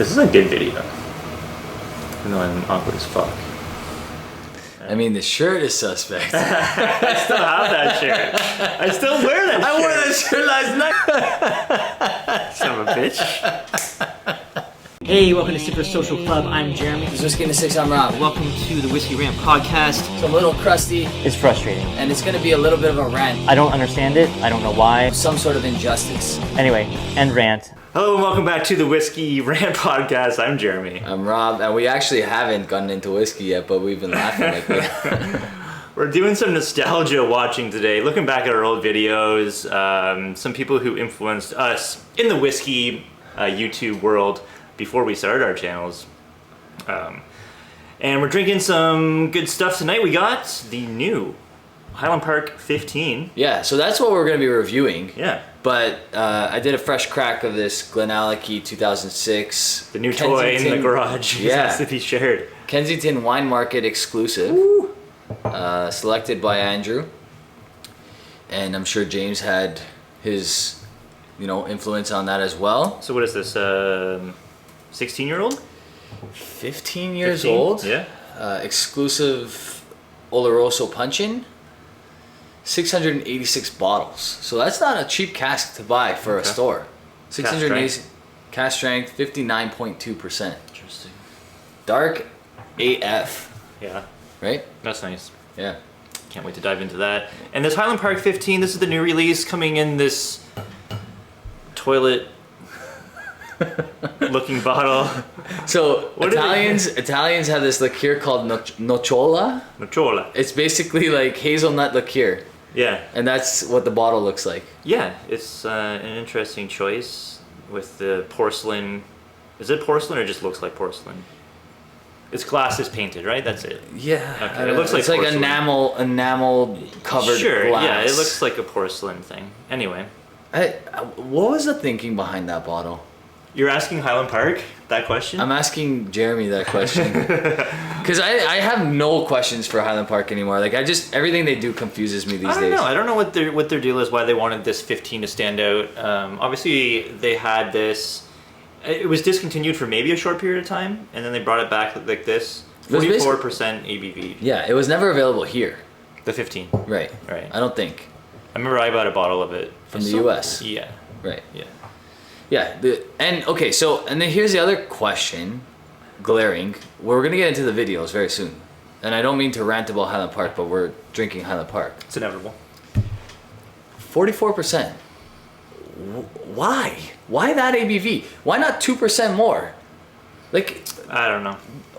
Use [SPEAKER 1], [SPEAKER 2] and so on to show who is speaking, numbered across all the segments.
[SPEAKER 1] This is a good video. Even though I'm awkward as fuck.
[SPEAKER 2] I mean, the shirt is suspect.
[SPEAKER 1] I still have that shirt. I still wear that shirt.
[SPEAKER 2] I wore that shirt last night.
[SPEAKER 1] Son of a bitch.
[SPEAKER 3] Hey, welcome to Super Social Club. I'm Jeremy.
[SPEAKER 2] This is Whisky Rant 6. I'm Rob.
[SPEAKER 3] Welcome to the Whisky Rant Podcast.
[SPEAKER 2] It's a little crusty,
[SPEAKER 3] It's frustrating.
[SPEAKER 2] and it's going to be a little bit of a rant.
[SPEAKER 3] I don't understand it. I don't know why.
[SPEAKER 2] Some sort of injustice.
[SPEAKER 3] Anyway, end rant.
[SPEAKER 1] Hello and welcome back to the Whisky Rant Podcast. I'm Jeremy.
[SPEAKER 2] I'm Rob, and we actually haven't gotten into whiskey yet, but we've been laughing like that.
[SPEAKER 1] We're doing some nostalgia watching today, looking back at our old videos, some people who influenced us in the whiskey YouTube world before we started our channels. And we're drinking some good stuff tonight. We got the new Highland Park 15.
[SPEAKER 2] Yeah, so that's what we're going to be reviewing.
[SPEAKER 1] Yeah.
[SPEAKER 2] But I did a fresh crack of this Glenallachie 2006.
[SPEAKER 1] The new toy in the garage.
[SPEAKER 2] Yeah.
[SPEAKER 1] Has to be shared.
[SPEAKER 2] Kensington Wine Market exclusive. Selected by Andrew. And I'm sure James had his, influence on that as well.
[SPEAKER 1] So what is this, 16-year-old?
[SPEAKER 2] 15 years
[SPEAKER 1] 15?
[SPEAKER 2] old.
[SPEAKER 1] Yeah.
[SPEAKER 2] Exclusive Oloroso Punch-In. 686 bottles. So that's not a cheap cask to buy for a store. 680 cask strength, 59.2%.
[SPEAKER 1] Interesting.
[SPEAKER 2] Dark AF.
[SPEAKER 1] Yeah.
[SPEAKER 2] Right?
[SPEAKER 1] That's nice.
[SPEAKER 2] Yeah.
[SPEAKER 1] Can't wait to dive into that. And this Highland Park 15, this is the new release coming in this toilet looking bottle.
[SPEAKER 2] So
[SPEAKER 1] What
[SPEAKER 2] Italians have this liqueur called nocciola.
[SPEAKER 1] Nocciola.
[SPEAKER 2] It's basically like hazelnut liqueur.
[SPEAKER 1] Yeah.
[SPEAKER 2] And that's what the bottle looks like.
[SPEAKER 1] Yeah, it's an interesting choice with the porcelain. Is it porcelain or just looks like porcelain? Its glass is painted, right? That's it.
[SPEAKER 2] Yeah.
[SPEAKER 1] Okay. It looks like
[SPEAKER 2] it's like
[SPEAKER 1] porcelain.
[SPEAKER 2] enamel covered
[SPEAKER 1] Sure,
[SPEAKER 2] glass.
[SPEAKER 1] yeah, it looks like a porcelain thing. Anyway.
[SPEAKER 2] What was the thinking behind that bottle?
[SPEAKER 1] You're asking Highland Park that question?
[SPEAKER 2] I'm asking Jeremy that question. Because I have no questions for Highland Park anymore. Like, everything they do confuses me these days.
[SPEAKER 1] I don't know what their deal is, why they wanted this 15 to stand out. Obviously, they had this. It was discontinued for maybe a short period of time, and then they brought it back like this. 44% ABV.
[SPEAKER 2] Yeah, it was never available here.
[SPEAKER 1] The 15.
[SPEAKER 2] Right.
[SPEAKER 1] Right.
[SPEAKER 2] I don't think.
[SPEAKER 1] I remember I bought a bottle of it.
[SPEAKER 2] From the US.
[SPEAKER 1] Yeah.
[SPEAKER 2] Right.
[SPEAKER 1] Yeah.
[SPEAKER 2] Yeah. And then here's the other question, glaring. We're going to get into the videos very soon. And I don't mean to rant about Highland Park, but we're drinking Highland Park.
[SPEAKER 1] It's inevitable.
[SPEAKER 2] 44%. Why? Why that ABV? Why not 2% more? Like,
[SPEAKER 1] I don't know.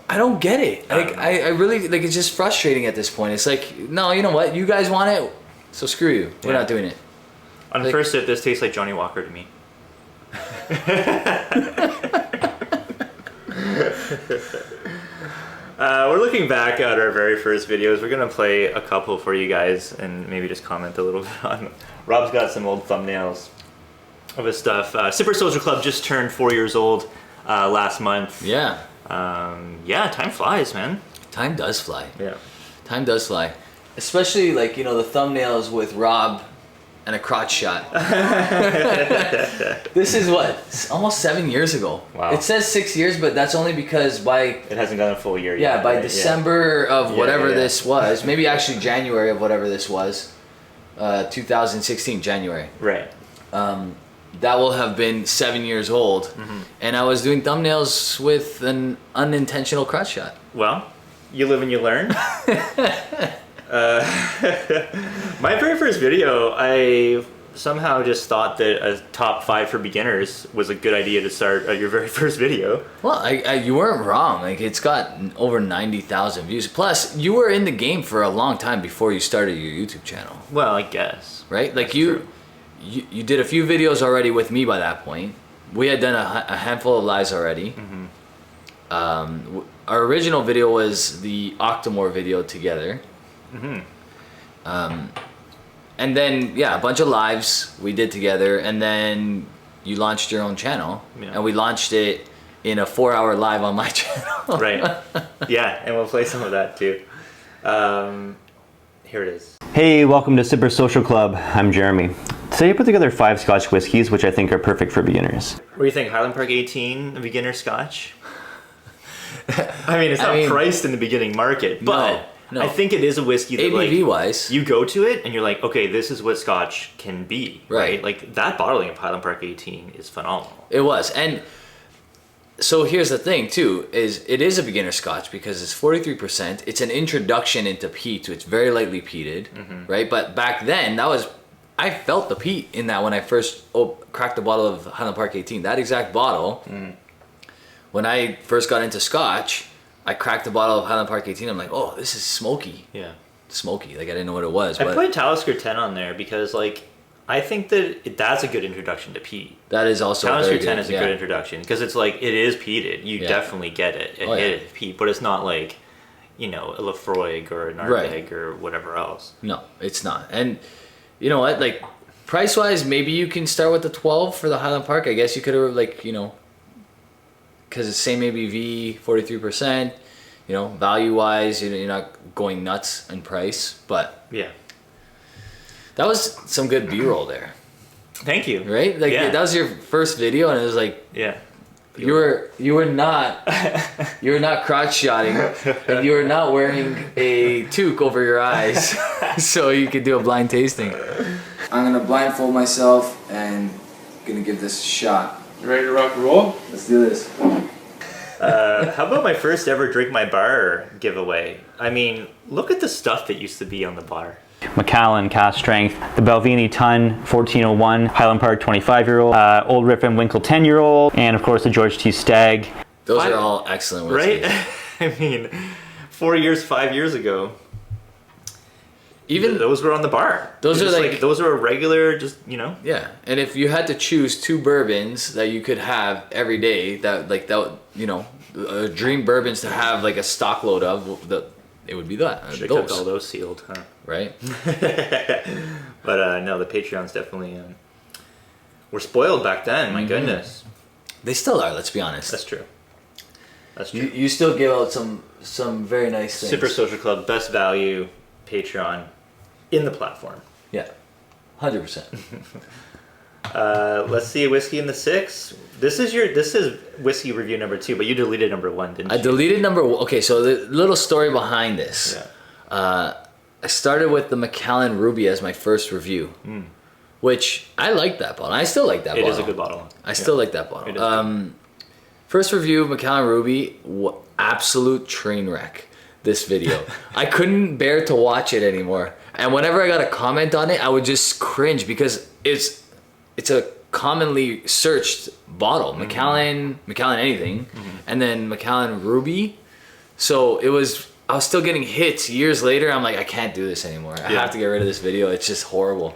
[SPEAKER 2] I don't get it. Like, I really, like, it's just frustrating at this point. It's like, no, you know what? You guys want it, so screw you. We're not doing it.
[SPEAKER 1] On the first sip, this tastes like Johnny Walker to me. We're looking back at our very first videos. We're gonna play a couple for you guys and maybe just comment a little bit on. Rob's got some old thumbnails of his stuff. Super Social Club just turned 4 years old last month.
[SPEAKER 2] Yeah.
[SPEAKER 1] Yeah, time flies, man.
[SPEAKER 2] Time does fly.
[SPEAKER 1] Yeah.
[SPEAKER 2] Time does fly. Especially, like, the thumbnails with Rob and a crotch shot. This is what? Almost 7 years ago.
[SPEAKER 1] Wow.
[SPEAKER 2] It says 6 years, but that's only because
[SPEAKER 1] It hasn't gone a full year yet.
[SPEAKER 2] by
[SPEAKER 1] right?
[SPEAKER 2] December of whatever
[SPEAKER 1] yeah.
[SPEAKER 2] this was, maybe actually January of whatever this was, 2016, January.
[SPEAKER 1] Right.
[SPEAKER 2] That will have been 7 years old.
[SPEAKER 1] Mm-hmm.
[SPEAKER 2] And I was doing thumbnails with an unintentional crotch shot.
[SPEAKER 1] Well, you live and you learn. My very first video, I somehow just thought that a top 5 for beginners was a good idea to start your very first video.
[SPEAKER 2] Well, you weren't wrong. Like, it's got over 90,000 views. Plus, you were in the game for a long time before you started your YouTube channel.
[SPEAKER 1] Well, I guess.
[SPEAKER 2] Right? Like, you did a few videos already with me by that point. We had done a handful of lives already.
[SPEAKER 1] Mm-hmm.
[SPEAKER 2] Our original video was the Octomore video together.
[SPEAKER 1] Mm-hmm.
[SPEAKER 2] And then, a bunch of lives we did together, and then you launched your own channel, and we launched it in a 4-hour live on my channel.
[SPEAKER 1] Right. Yeah, and we'll play some of that too. Here it is.
[SPEAKER 4] Hey, welcome to Super Social Club. I'm Jeremy. Today I put together 5 Scotch whiskeys, which I think are perfect for beginners.
[SPEAKER 1] What do you think? Highland Park 18, a beginner Scotch? I mean, it's not priced in the beginning market, but
[SPEAKER 2] no.
[SPEAKER 1] I think it is a whiskey that
[SPEAKER 2] ABV wise,
[SPEAKER 1] you go to it and you're like, okay, this is what Scotch can be, right? Like that bottling of Highland Park 18 is phenomenal.
[SPEAKER 2] It was, and so here's the thing too: is it is a beginner Scotch because it's 43%. It's an introduction into peat, so it's very lightly peated, right? But back then, I felt the peat in that when I first cracked the bottle of Highland Park 18. That exact bottle. When I first got into Scotch, I cracked the bottle of Highland Park 18. I'm like, oh, this is smoky.
[SPEAKER 1] Yeah.
[SPEAKER 2] Smoky. Like, I didn't know what it was.
[SPEAKER 1] I put Talisker 10 on there because, like, I think that's a good introduction to peat.
[SPEAKER 2] That is also
[SPEAKER 1] Talisker 10 is a good introduction because it's like, it is peated. You definitely get it. It is peat, but it's not like, you know, a Lafroig or an Ardbeg or whatever else.
[SPEAKER 2] No, it's not. And you know what? Like, price-wise, maybe you can start with the 12 for the Highland Park. I guess you could have, like, you know, because it's same ABV, 43%. You know, value-wise, you're not going nuts in price. But
[SPEAKER 1] yeah,
[SPEAKER 2] that was some good B-roll there.
[SPEAKER 1] Thank you.
[SPEAKER 2] Right? Like, that was your first video, and it was like, you were not crotch shotting, and you were not wearing a toque over your eyes, so you could do a blind tasting. I'm gonna blindfold myself and gonna give this a shot.
[SPEAKER 5] You ready to rock and roll?
[SPEAKER 2] Let's do this.
[SPEAKER 1] How about my first ever Drink My Bar giveaway? I mean, look at the stuff that used to be on the bar.
[SPEAKER 4] Macallan Cast Strength, the Balvenie Tun 1401, Highland Park 25-year-old, Old Rip and Winkle 10-year-old, and of course the George T. Stag.
[SPEAKER 2] Those are all excellent whiskeys.
[SPEAKER 1] Right? I mean, 5 years ago,
[SPEAKER 2] even
[SPEAKER 1] those were on the bar.
[SPEAKER 2] Those are like
[SPEAKER 1] those are a regular, just, you know.
[SPEAKER 2] Yeah, and if you had to choose 2 bourbons that you could have every day, you know, dream bourbons to have like a stock load of, it would be that.
[SPEAKER 1] Should have kept all those sealed, huh?
[SPEAKER 2] Right.
[SPEAKER 1] But no, the Patreons definitely were spoiled back then. My goodness.
[SPEAKER 2] They still are. Let's be honest.
[SPEAKER 1] That's true. That's true.
[SPEAKER 2] You still give out some very nice things.
[SPEAKER 1] Super Social Club, best value, Patreon, in the platform.
[SPEAKER 2] Yeah, 100%.
[SPEAKER 1] Let's see, Whiskey in the 6. This is whiskey review number 2, but you deleted number 1, didn't you?
[SPEAKER 2] I deleted number 1. Okay, so the little story behind this.
[SPEAKER 1] Yeah.
[SPEAKER 2] I started with the Macallan Ruby as my first review, which I liked that bottle. I still like that bottle.
[SPEAKER 1] It is a good bottle.
[SPEAKER 2] I still like that bottle. First review of Macallan Ruby, absolute train wreck. This video, I couldn't bear to watch it anymore. And whenever I got a comment on it, I would just cringe because it's a commonly searched bottle, Macallan anything, and then Macallan Ruby. So I was still getting hits years later. I'm like, I can't do this anymore. I have to get rid of this video. It's just horrible.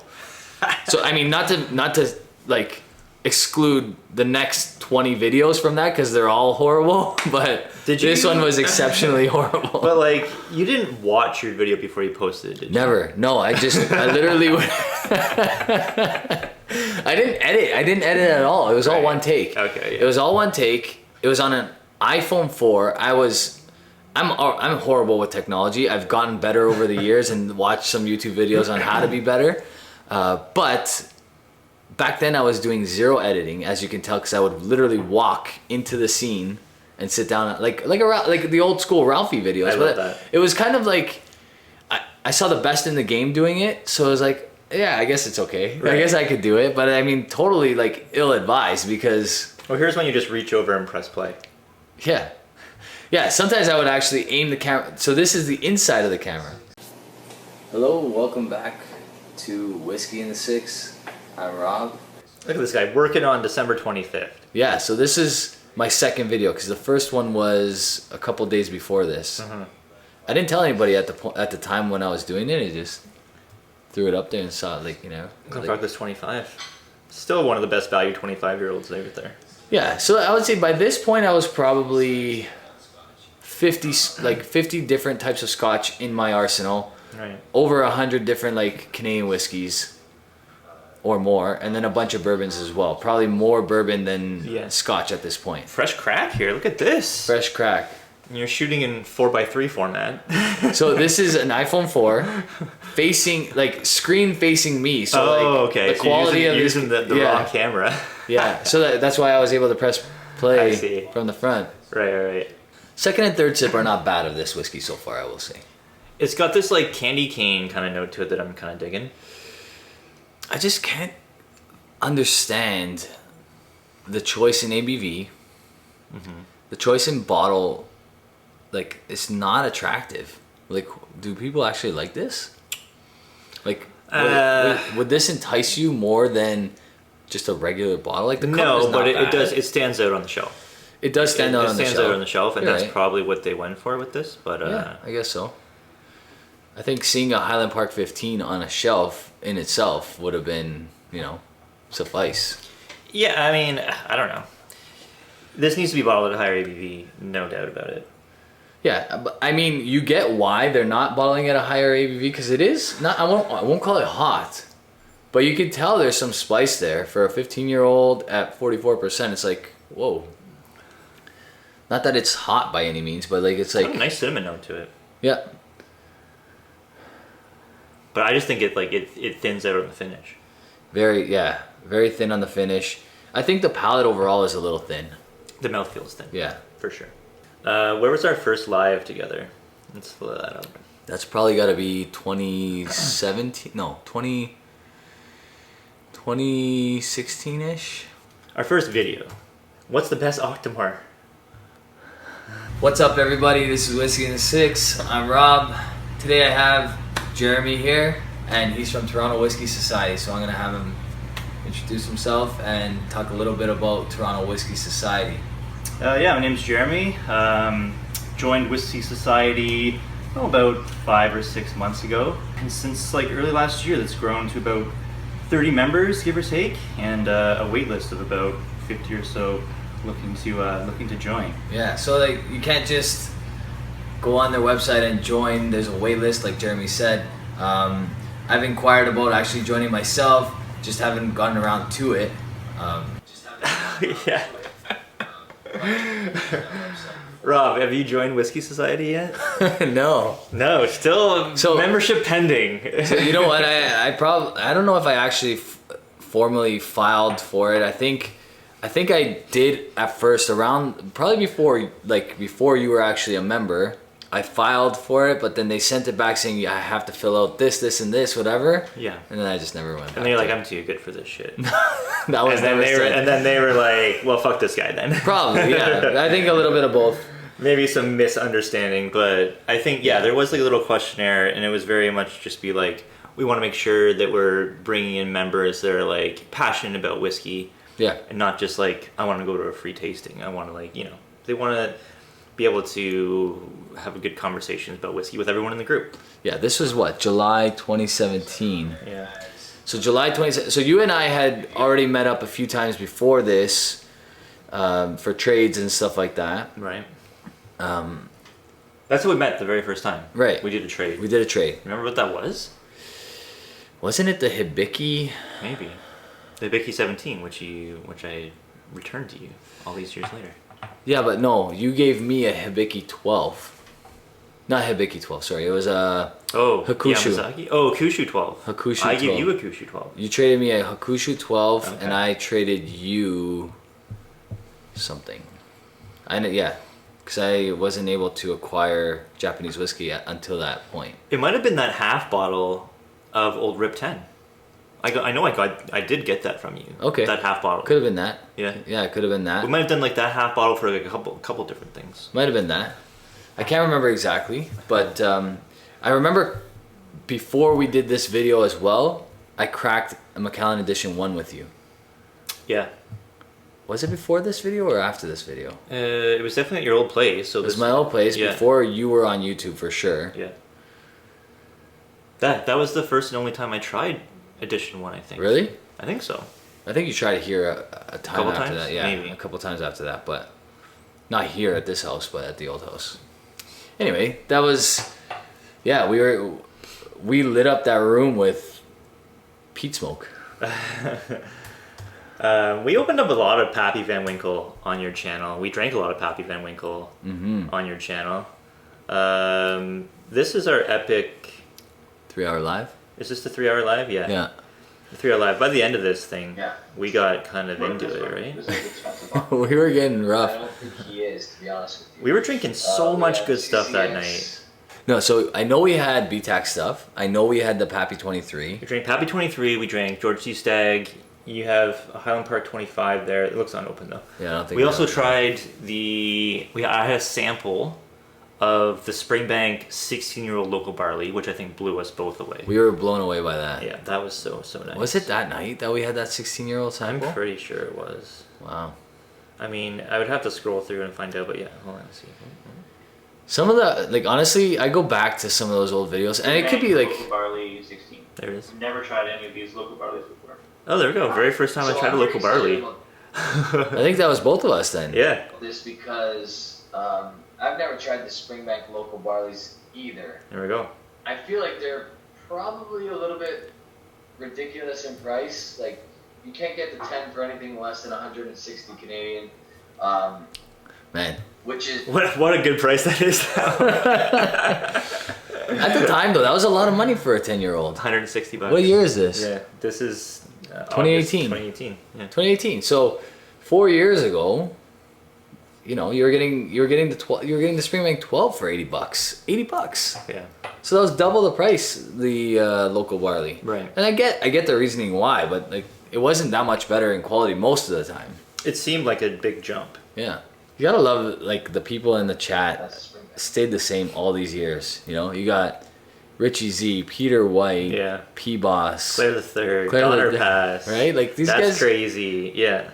[SPEAKER 2] So I mean, not to like exclude the next 20 videos from that because they're all horrible, but this one was exceptionally horrible.
[SPEAKER 1] But like, you didn't watch your video before you posted it, did you?
[SPEAKER 2] Never. No, I literally I didn't edit at all. It was all one take.
[SPEAKER 1] Okay. Yeah.
[SPEAKER 2] It was all one take. It was on an iPhone 4. I'm horrible with technology. I've gotten better over the years and watched some YouTube videos on how to be better. But back then I was doing 0 editing, as you can tell, because I would literally walk into the scene and sit down like the old school Ralphie videos.
[SPEAKER 1] I love that.
[SPEAKER 2] It was kind of like I saw the best in the game doing it, so I was like, yeah, I guess it's okay. Right. I guess I could do it, but I mean, totally like ill-advised because.
[SPEAKER 1] Well, here's when you just reach over and press play.
[SPEAKER 2] Yeah. Yeah, sometimes I would actually aim the camera. So this is the inside of the camera. Hello, welcome back to Whiskey in the 6. I'm Rob.
[SPEAKER 1] Look at this guy working on December 25th.
[SPEAKER 2] Yeah, so this is my second video because the first one was a couple days before this. I didn't tell anybody at the time when I was doing it. I just threw it up there and saw it, like, you know.
[SPEAKER 1] Like, this 25. Still one of the best value 25-year-olds right there.
[SPEAKER 2] Yeah, so I would say by this point I was probably 50 different types of Scotch in my arsenal.
[SPEAKER 1] Right.
[SPEAKER 2] Over 100 different like Canadian whiskeys or more, and then a bunch of bourbons as well. Probably more bourbon than Scotch at this point.
[SPEAKER 1] Fresh crack here. Look at this.
[SPEAKER 2] Fresh crack.
[SPEAKER 1] You're shooting in 4x3 format.
[SPEAKER 2] So this is an iPhone 4 facing, like, screen facing me. So like,
[SPEAKER 1] okay.
[SPEAKER 2] the
[SPEAKER 1] So
[SPEAKER 2] quality
[SPEAKER 1] you're
[SPEAKER 2] of
[SPEAKER 1] using the wrong camera.
[SPEAKER 2] Yeah, so that's why I was able to press
[SPEAKER 1] I
[SPEAKER 2] play
[SPEAKER 1] see.
[SPEAKER 2] from the front.
[SPEAKER 1] Right.
[SPEAKER 2] Second and third sip are not bad of this whiskey so far, I will say.
[SPEAKER 1] It's got this like candy cane kind of note to it that I'm kind of digging.
[SPEAKER 2] I just can't understand the choice in ABV. The choice in bottle, like, it's not attractive. Like, do people actually like this? Like, would this entice you more than just a regular bottle? Like, the cup is not
[SPEAKER 1] but it
[SPEAKER 2] bad.
[SPEAKER 1] does. It stands out on the shelf.
[SPEAKER 2] It does stand out on the
[SPEAKER 1] It
[SPEAKER 2] shelf.
[SPEAKER 1] stands out on the shelf, and
[SPEAKER 2] You're
[SPEAKER 1] that's
[SPEAKER 2] right.
[SPEAKER 1] probably what they went for with this. But
[SPEAKER 2] Yeah, I guess so. I think seeing a Highland Park 15 on a shelf in itself would have been, suffice.
[SPEAKER 1] yeah, I mean, I don't know. This needs to be bottled at a higher ABV, no doubt about it.
[SPEAKER 2] Yeah, but I mean, you get why they're not bottling at a higher ABV, because it is not. I won't call it hot, but you can tell there's some spice there for a 15-year-old at 44%. It's like, whoa. Not that it's hot by any means, but like it's
[SPEAKER 1] Got
[SPEAKER 2] like
[SPEAKER 1] a nice cinnamon note to it.
[SPEAKER 2] Yeah.
[SPEAKER 1] But I just think it thins out on the finish.
[SPEAKER 2] Very thin on the finish. I think the palate overall is a little thin.
[SPEAKER 1] The mouth feels thin.
[SPEAKER 2] Yeah.
[SPEAKER 1] For sure. Where was our first live together? Let's fill that up.
[SPEAKER 2] That's probably got to be 2017. No, 2016-ish.
[SPEAKER 1] Our first video. What's the best Octomore?
[SPEAKER 2] What's up, everybody? This is Whiskey and the Six. I'm Rob. Today I have Jeremy here, and he's from Toronto Whisky Society, so I'm going to have him introduce himself and talk a little bit about Toronto Whisky Society.
[SPEAKER 4] Yeah, my name's Jeremy. Joined Whisky Society about 5 or 6 months ago, and since like early last year, that's grown to about 30 members, give or take, and a wait list of about 50 or so looking to join.
[SPEAKER 2] Yeah, so like you can't just go on their website and join. There's a wait list, like Jeremy said. I've inquired about actually joining myself, just haven't gotten around to it.
[SPEAKER 1] Yeah. Rob, have you joined Whisky Society yet?
[SPEAKER 2] No.
[SPEAKER 1] No, still membership pending.
[SPEAKER 2] So you know what? I don't know if I actually formally filed for it. I think I did at first, around probably before you were actually a member. I filed for it, but then they sent it back saying I have to fill out this, and this, whatever.
[SPEAKER 1] Yeah.
[SPEAKER 2] And then I just never went back.
[SPEAKER 1] And they're like, I'm too good for this shit.
[SPEAKER 2] That was never said.
[SPEAKER 1] And then they were like, well, fuck this guy then.
[SPEAKER 2] Probably, yeah. I think a little bit of both.
[SPEAKER 1] Maybe some misunderstanding, but I think, there was like a little questionnaire, and it was very much just be like, we want to make sure that we're bringing in members that are like passionate about whiskey.
[SPEAKER 2] Yeah.
[SPEAKER 1] And not just like, I want to go to a free tasting. I want to they want to be able to have a good conversations about whiskey with everyone in the group.
[SPEAKER 2] Yeah, this was what, July 2017.
[SPEAKER 1] Yeah.
[SPEAKER 2] So July 2017. So you and I had already met up a few times before this for trades and stuff like that.
[SPEAKER 1] Right. That's how we met the very first time.
[SPEAKER 2] Right.
[SPEAKER 1] We did a trade.
[SPEAKER 2] We did a trade.
[SPEAKER 1] Remember what that was?
[SPEAKER 2] Wasn't it the Hibiki?
[SPEAKER 1] Maybe. The Hibiki 17, which I returned to you all these years later.
[SPEAKER 2] Yeah, but no, you gave me a Hibiki 12. Not Hibiki 12, sorry. It was a Hakushu.
[SPEAKER 1] Yamazaki? Oh, Hakushu 12.
[SPEAKER 2] Hakushu 12.
[SPEAKER 1] I gave you a Hakushu 12.
[SPEAKER 2] You traded me a Hakushu 12,
[SPEAKER 1] Okay.
[SPEAKER 2] and I traded you something. Because I wasn't able to acquire Japanese whiskey until that point.
[SPEAKER 1] It might have been that half bottle of Old Rip 10. I did get that from you.
[SPEAKER 2] Okay.
[SPEAKER 1] That half bottle.
[SPEAKER 2] Could have been that.
[SPEAKER 1] Yeah.
[SPEAKER 2] Yeah, it could have been that.
[SPEAKER 1] We might have done like that half bottle for like a couple different things.
[SPEAKER 2] Might have been that. I can't remember exactly, but I remember before we did this video as well, I cracked a Macallan Edition 1 with you.
[SPEAKER 1] Yeah.
[SPEAKER 2] Was it before this video or after this video?
[SPEAKER 1] It was definitely at your old place. So
[SPEAKER 2] It was my old place
[SPEAKER 1] yeah.
[SPEAKER 2] before you were on YouTube for sure.
[SPEAKER 1] Yeah. That was the first and only time I tried Edition 1, I think.
[SPEAKER 2] Really?
[SPEAKER 1] I think so.
[SPEAKER 2] I think you tried it here a time
[SPEAKER 1] Couple
[SPEAKER 2] after
[SPEAKER 1] times?
[SPEAKER 2] that. Yeah,
[SPEAKER 1] Maybe.
[SPEAKER 2] a couple times after that, but not here at this house, but at the old house. Anyway, that was, yeah, we lit up that room with peat smoke.
[SPEAKER 1] We opened up a lot of Pappy Van Winkle on your channel. We drank a lot of Pappy Van Winkle on your channel. This is our epic
[SPEAKER 2] 3-hour live.
[SPEAKER 1] Is this the 3-hour live? Yeah.
[SPEAKER 2] Yeah.
[SPEAKER 1] The 3-hour live. By the end of this thing, we got kind of into it, right?
[SPEAKER 2] We were getting rough.
[SPEAKER 5] I don't think he is, to be honest with you.
[SPEAKER 1] We were drinking so much good stuff that night.
[SPEAKER 2] No, so I know we had BTAC stuff. I know we had the Pappy 23.
[SPEAKER 1] We drank Pappy 23. We drank George C. Stagg. You have a Highland Park 25 there. It looks unopened though.
[SPEAKER 2] Yeah, I don't think
[SPEAKER 1] we also tried I had a sample of the Springbank 16-year-old local barley, which I think blew us both away.
[SPEAKER 2] We were blown away by that.
[SPEAKER 1] Yeah, that was so nice.
[SPEAKER 2] Was it that night that we had that 16-year-old sample?
[SPEAKER 1] I'm pretty sure it was.
[SPEAKER 2] Wow.
[SPEAKER 1] I mean, I would have to scroll through and find out, but yeah, hold on, let's see.
[SPEAKER 2] Some of the, like, honestly, I go back to some of those old videos, and it could be like...
[SPEAKER 4] Local barley 16.
[SPEAKER 1] There it is.
[SPEAKER 4] I've never tried any of these local barleys before.
[SPEAKER 1] Oh, there we go. Very first time I tried a local barley.
[SPEAKER 2] I think that was both of us then.
[SPEAKER 1] Yeah.
[SPEAKER 5] This because I've never tried the Springbank local barleys either.
[SPEAKER 1] There we go.
[SPEAKER 5] I feel like they're probably a little bit ridiculous in price. Like, you can't get the 10 for anything less than 160 Canadian.
[SPEAKER 2] Man.
[SPEAKER 5] Which is...
[SPEAKER 1] What a good price that is now.
[SPEAKER 2] At the time, though, that was a lot of money for a 10-year-old.
[SPEAKER 1] $160.
[SPEAKER 2] What year is this?
[SPEAKER 1] Yeah, this is
[SPEAKER 2] 2018.
[SPEAKER 1] 2018. Yeah.
[SPEAKER 2] 2018. So 4 years ago, you know, you were getting the Springbank 12 for $80. $80.
[SPEAKER 1] Yeah.
[SPEAKER 2] So that was double the price, the local barley.
[SPEAKER 1] Right.
[SPEAKER 2] And I get the reasoning why, but like it wasn't that much better in quality most of the time.
[SPEAKER 1] It seemed like a big jump.
[SPEAKER 2] Yeah. You gotta love like the people in the chat
[SPEAKER 5] That's a Springbank.
[SPEAKER 2] stayed the same all these years. You know, you got Richie Z, Peter White,
[SPEAKER 1] Yeah.
[SPEAKER 2] P Boss,
[SPEAKER 1] Claire the Third,
[SPEAKER 2] Claire
[SPEAKER 1] Donner
[SPEAKER 2] the-
[SPEAKER 1] Pass.
[SPEAKER 2] right? Like these
[SPEAKER 1] That's
[SPEAKER 2] guys.
[SPEAKER 1] crazy. Yeah.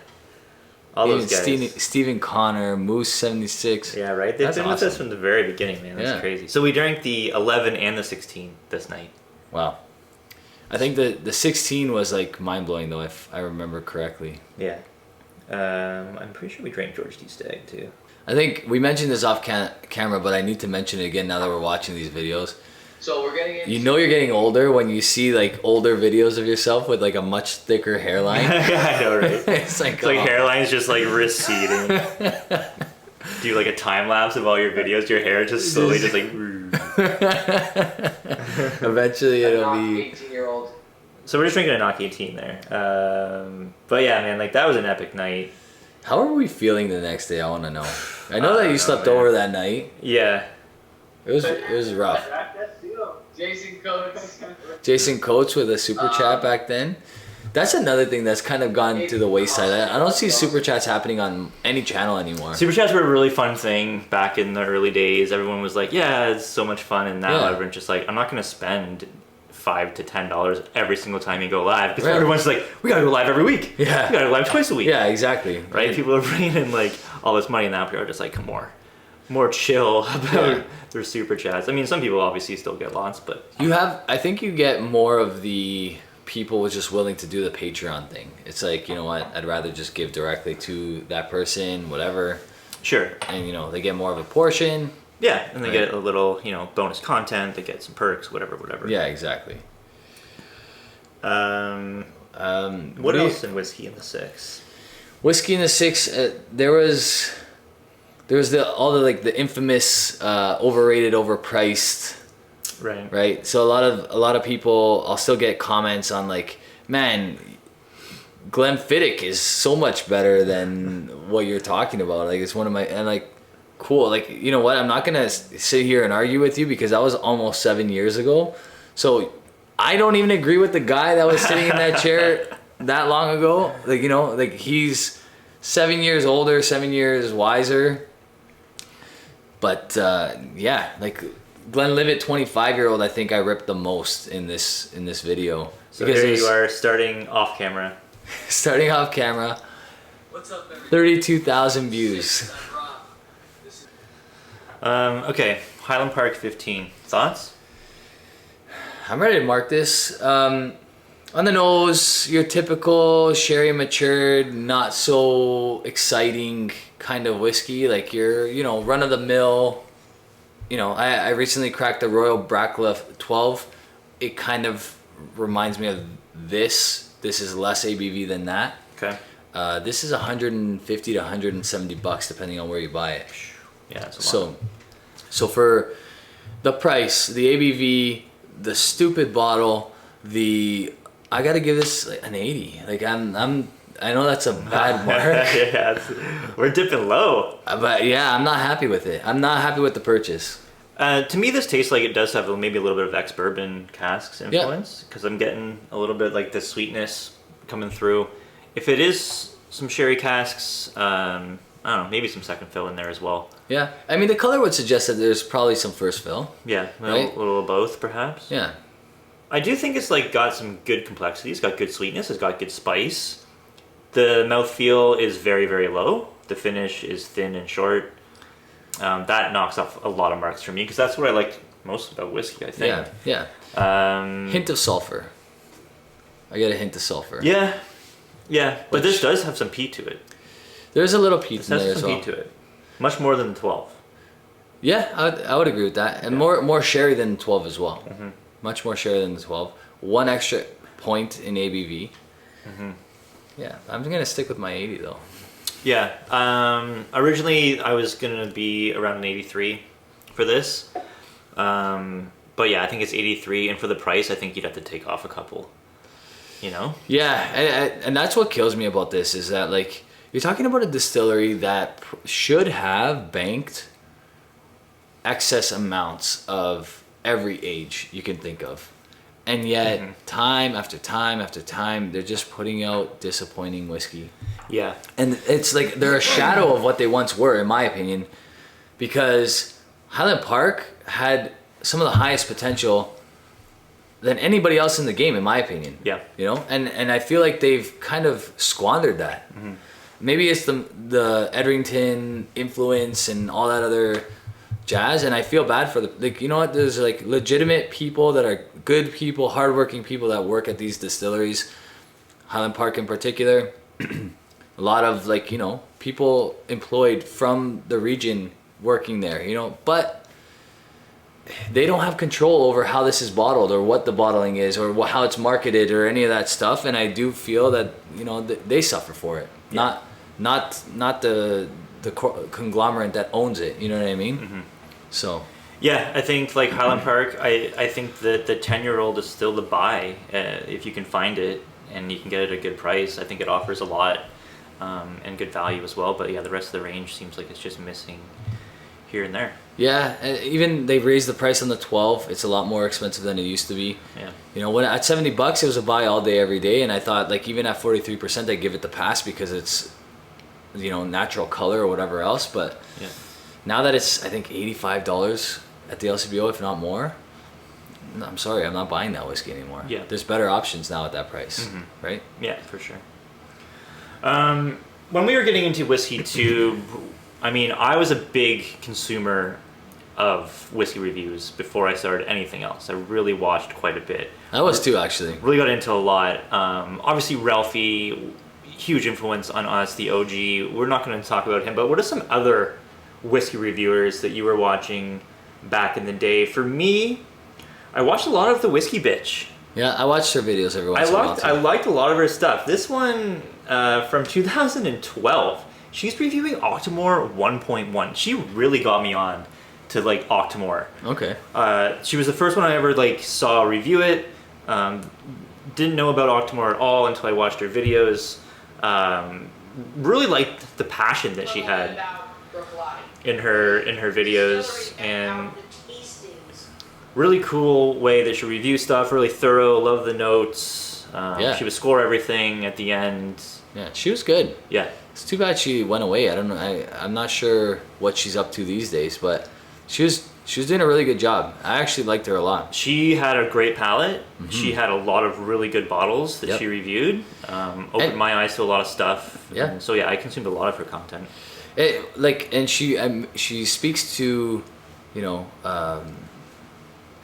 [SPEAKER 1] All those guys.
[SPEAKER 2] Stephen Connor, Moose 76.
[SPEAKER 1] Yeah, right. They've
[SPEAKER 2] That's
[SPEAKER 1] been with us
[SPEAKER 2] awesome.
[SPEAKER 1] from the very beginning, man. That's
[SPEAKER 2] Yeah.
[SPEAKER 1] crazy. So we drank the 11 and the 16 this night.
[SPEAKER 2] Wow. I think the 16 was like mind blowing though, if I remember correctly.
[SPEAKER 1] Yeah. I'm pretty sure we drank George D. Stagg too.
[SPEAKER 2] I think we mentioned this off camera, but I need to mention it again now that we're watching these videos.
[SPEAKER 5] So we're getting into...
[SPEAKER 2] You know you're getting older when you see like older videos of yourself with like a much thicker hairline.
[SPEAKER 1] I know, right?
[SPEAKER 2] It's like
[SPEAKER 1] Hairline's just like receding. Do like a time lapse of all your videos. Your hair just slowly just like.
[SPEAKER 2] Eventually it'll be.
[SPEAKER 5] 18-year-old.
[SPEAKER 1] So we're just drinking a Knock 18 there. But yeah, man, like that was an epic night.
[SPEAKER 2] How are we feeling the next day? I want to know. I know that you slept over that night.
[SPEAKER 1] Yeah.
[SPEAKER 2] It was rough.
[SPEAKER 5] Jason Coates.
[SPEAKER 2] Jason Coates with a super chat back then. That's another thing that's kind of gone to the wayside. I don't see super chats happening on any channel anymore.
[SPEAKER 1] Super chats were a really fun thing back in the early days. Everyone was like, yeah, it's so much fun. And now
[SPEAKER 2] Yeah.
[SPEAKER 1] everyone's just like, I'm not going to spend $5 to $10 every single time you go live. Because
[SPEAKER 2] Right.
[SPEAKER 1] everyone's like, we got to go live every week.
[SPEAKER 2] Yeah.
[SPEAKER 1] We got to go live twice a week.
[SPEAKER 2] Yeah, exactly.
[SPEAKER 1] Right? People are bringing in like all this money, and now people are just like, come more chill about their super chats. I mean, some people obviously still get lots, but
[SPEAKER 2] I think you get more of the people just willing to do the Patreon thing. It's like, you know what, I'd rather just give directly to that person, whatever.
[SPEAKER 1] sure.
[SPEAKER 2] And, you know, they get more of a portion.
[SPEAKER 1] Yeah, and they
[SPEAKER 2] Right.
[SPEAKER 1] get a little, bonus content. They get some perks, whatever.
[SPEAKER 2] Yeah, exactly.
[SPEAKER 1] What
[SPEAKER 2] do you-
[SPEAKER 1] else in Whiskey in the Six?
[SPEAKER 2] Whiskey in the Six, there was all the infamous overrated, overpriced, right? So a lot of people, I'll still get comments on like, man, Glenfiddich is so much better than what you're talking about. Like it's one of my, and like, cool. Like, you know what? I'm not gonna sit here and argue with you because that was almost 7 years ago. So I don't even agree with the guy that was sitting in that chair that long ago. Like, you know, like he's 7 years older, 7 years wiser. But yeah, like Glenlivet 25-year-old, I think I ripped the most in this video.
[SPEAKER 1] So
[SPEAKER 2] Because
[SPEAKER 1] here
[SPEAKER 2] it
[SPEAKER 1] you
[SPEAKER 2] was-
[SPEAKER 1] are starting off camera.
[SPEAKER 2] Starting off camera,
[SPEAKER 5] What's up, everybody?
[SPEAKER 2] 32,000 views.
[SPEAKER 1] Okay, Highland Park 15. Thoughts?
[SPEAKER 2] I'm ready to mark this. On the nose, your typical sherry matured, not so exciting kind of whiskey. Like your, run of the mill. I recently cracked the Royal Brackliff 12. It kind of reminds me of this. This is less ABV than that.
[SPEAKER 1] Okay.
[SPEAKER 2] This is 150 to 170 bucks depending on where you buy it.
[SPEAKER 1] Yeah, that's a lot.
[SPEAKER 2] So for the price, the ABV, the stupid bottle, I gotta give this like an 80. Like I know that's a bad mark.
[SPEAKER 1] Yeah, we're dipping low.
[SPEAKER 2] But yeah, I'm not happy with it. I'm not happy with the purchase.
[SPEAKER 1] To me, this tastes like it does have maybe a little bit of ex-bourbon casks influence, because I'm getting a little bit like the sweetness coming through. If it is some sherry casks, I don't know, maybe some second fill in there as well.
[SPEAKER 2] Yeah, I mean the color would suggest that there's probably some first fill.
[SPEAKER 1] Yeah,
[SPEAKER 2] right?
[SPEAKER 1] a little of both perhaps.
[SPEAKER 2] Yeah.
[SPEAKER 1] I do think it's like got some good complexity. It's got good sweetness. It's got good spice. The mouthfeel is very, very low. The finish is thin and short. That knocks off a lot of marks for me because that's what I like most about whiskey, I think.
[SPEAKER 2] Yeah. Hint of sulfur. I get a hint of sulfur.
[SPEAKER 1] Yeah. But this does have some peat to it.
[SPEAKER 2] There's a little peat
[SPEAKER 1] It
[SPEAKER 2] in there
[SPEAKER 1] has
[SPEAKER 2] as
[SPEAKER 1] some
[SPEAKER 2] well.
[SPEAKER 1] peat to it. Much more than the 12.
[SPEAKER 2] Yeah, I would agree with that. And more sherry than 12 as well.
[SPEAKER 1] Mm-hmm.
[SPEAKER 2] Much more sherry than the 12. One extra point in ABV.
[SPEAKER 1] Mm-hmm.
[SPEAKER 2] Yeah, I'm going to stick with my 80 though.
[SPEAKER 1] Yeah. Originally, I was going to be around an 83 for this. But yeah, I think it's 83. And for the price, I think you'd have to take off a couple. You know?
[SPEAKER 2] Yeah, and that's what kills me about this is that, like, you're talking about a distillery that should have banked excess amounts of every age you can think of. And yet, time after time after time, they're just putting out disappointing whiskey.
[SPEAKER 1] Yeah.
[SPEAKER 2] And it's like they're a shadow of what they once were, in my opinion, because Highland Park had some of the highest potential than anybody else in the game, in my opinion.
[SPEAKER 1] Yeah.
[SPEAKER 2] You know, and I feel like they've kind of squandered that.
[SPEAKER 1] Mm-hmm.
[SPEAKER 2] Maybe it's the Edrington influence and all that other jazz, and I feel bad for you know what? There's like legitimate people that are good people, hardworking people that work at these distilleries, Highland Park in particular. A lot of like, you know, people employed from the region working there, you know, but they don't have control over how this is bottled or what the bottling is or how it's marketed or any of that stuff. And I do feel that, you know, they suffer for it, not the conglomerate that owns it. You know what I mean? Mm-hmm. So.
[SPEAKER 1] Yeah, I think like Highland Park, I think that the 10-year-old is still the buy if you can find it and you can get it at a good price. I think it offers a lot and good value as well. But yeah, the rest of the range seems like it's just missing here and there. Yeah,
[SPEAKER 2] even they've raised the price on the 12. It's a lot more expensive than it used to be.
[SPEAKER 1] Yeah.
[SPEAKER 2] You know, when at $70 it was a buy all day every day, and I thought like even at 43% I'd give it the pass because it's, you know, natural color or whatever else. But
[SPEAKER 1] yeah.
[SPEAKER 2] Now that it's I think $85 at the LCBO, if not more, I'm sorry, I'm not buying that whiskey anymore.
[SPEAKER 1] Yeah.
[SPEAKER 2] There's better options now at that price, right?
[SPEAKER 1] Yeah, for sure. When we were getting into whiskey too, I mean, I was a big consumer of whiskey reviews before I started anything else. I really watched quite a bit.
[SPEAKER 2] I was too, actually.
[SPEAKER 1] Really got into a lot. Obviously, Ralphie, huge influence on us, the OG. We're not going to talk about him, but what are some other whiskey reviewers that you were watching back in the day? For me, I watched a lot of the Whiskey Bitch.
[SPEAKER 2] Yeah, I watched her videos every once in a while.
[SPEAKER 1] I liked a lot of her stuff. This one from 2012, she's reviewing Octomore 1.1. She really got me on to like Octomore.
[SPEAKER 2] Okay.
[SPEAKER 1] She was the first one I ever like saw review it. Didn't know about Octomore at all until I watched her videos. Really liked the passion that she had in her videos, and really cool way that she reviews stuff. Really thorough. Love the notes.
[SPEAKER 2] Yeah.
[SPEAKER 1] She would score everything at the end.
[SPEAKER 2] Yeah, she was good.
[SPEAKER 1] Yeah.
[SPEAKER 2] It's too bad she went away. I don't know. I'm not sure what she's up to these days, but she was doing a really good job. I actually liked her a lot.
[SPEAKER 1] She had a great palate. Mm-hmm. She had a lot of really good bottles that she reviewed. Opened my eyes to a lot of stuff.
[SPEAKER 2] Yeah.
[SPEAKER 1] And so yeah, I consumed a lot of her content.
[SPEAKER 2] And she speaks to, you know,